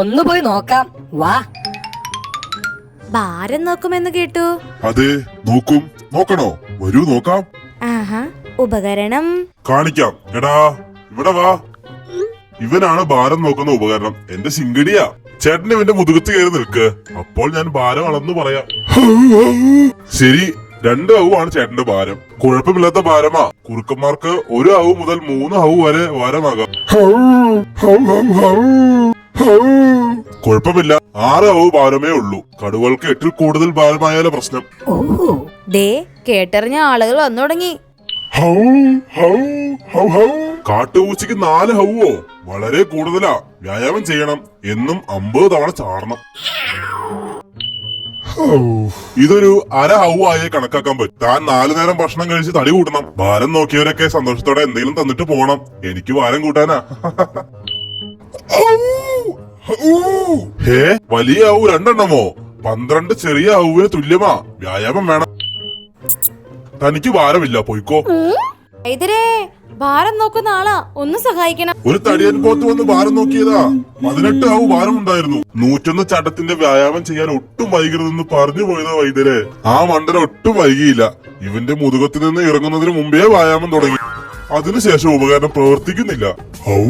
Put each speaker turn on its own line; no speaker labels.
ഒന്ന് പോയി നോക്കാം, വാ.
ഭാരം നോക്കുമെന്ന് കേട്ടു.
അതെ, നോക്കും. നോക്കണോ? വരൂ നോക്കാം.
ആഹാ, ഉപകരണം
കാണിക്കാം. എടാ ഇവിടെ വാ. ഇവനാണ് ഭാരം നോക്കുന്ന ഉപകരണം. എന്റെ ശിങ്കടിയാ. ചേട്ടൻ ഇവന്റെ മുതുകത്ത് കയറി നിൽക്ക്. അപ്പോൾ ഞാൻ ഭാരം അളന്നു പറയാം. ശരി, 2 ഹൗവാണ് ചേട്ടന്റെ ഭാരം. കുഴപ്പമില്ലാത്ത ഭാരമാ. കുറുക്കന്മാർക്ക് 1 ഹൗ മുതൽ 3 ഹൗ വരെ ഭാരമാകാം. കുഴപ്പമില്ല, 6 ഹൗ ഭാരമേ ഉള്ളൂ. കടുവകൾക്ക് 8-ൽ കൂടുതൽ ഭാരമായാലോ പ്രശ്നം.
ഓ,
ദേ കേട്ടറിഞ്ഞ ആളുകൾ വന്നു തുടങ്ങി.
കാട്ടുപൂച്ചയ്ക്ക് 4 ഹൗവോ? വളരെ കൂടുതലാ. വ്യായാമം ചെയ്യണം. എന്നും 50 തവണ ചാടണം. ഇതൊരു 1/2 ഹൗ ആയേ കണക്കാക്കാൻ പറ്റും. താൻ 4 നേരം ഭക്ഷണം കഴിച്ച് തടി കൂട്ടണം. ഭാരം നോക്കിയവരൊക്കെ സന്തോഷത്തോടെ എന്തെങ്കിലും തന്നിട്ട് പോണം. എനിക്ക് ഭാരം കൂട്ടാനാ. ഹേ, വലിയ ഹൗ 2 എണ്ണമോ? 12 ചെറിയ ഹൗവിന് തുല്യമാ. വ്യായാമം വേണം. തനിക്ക് ഭാരമില്ല, പോയിക്കോ.
ഇതിരേ ഭാരം നോക്കുന്ന ആളാ, ഒന്ന് സഹായിക്കണം.
ഒരു തടിയൻ പോത്ത് വന്ന് ഭാരം നോക്കിയതാ. 18 ഹൗ ഭാരം ഉണ്ടായിരുന്നു. 101 ചട്ടത്തിന്റെ വ്യായാമം ചെയ്യാൻ ഒട്ടും വൈകരുതെന്ന് പറഞ്ഞു പോയതാ വൈദ്യരെ. ആ മണ്ടൻ ഒട്ടും വൈകിയില്ല. ഇവന്റെ മുതുകത്തിൽ നിന്ന് ഇറങ്ങുന്നതിന് മുമ്പേ വ്യായാമം തുടങ്ങി. അതിനുശേഷം ഉപകരണം പ്രവർത്തിക്കുന്നില്ല. ഹൗ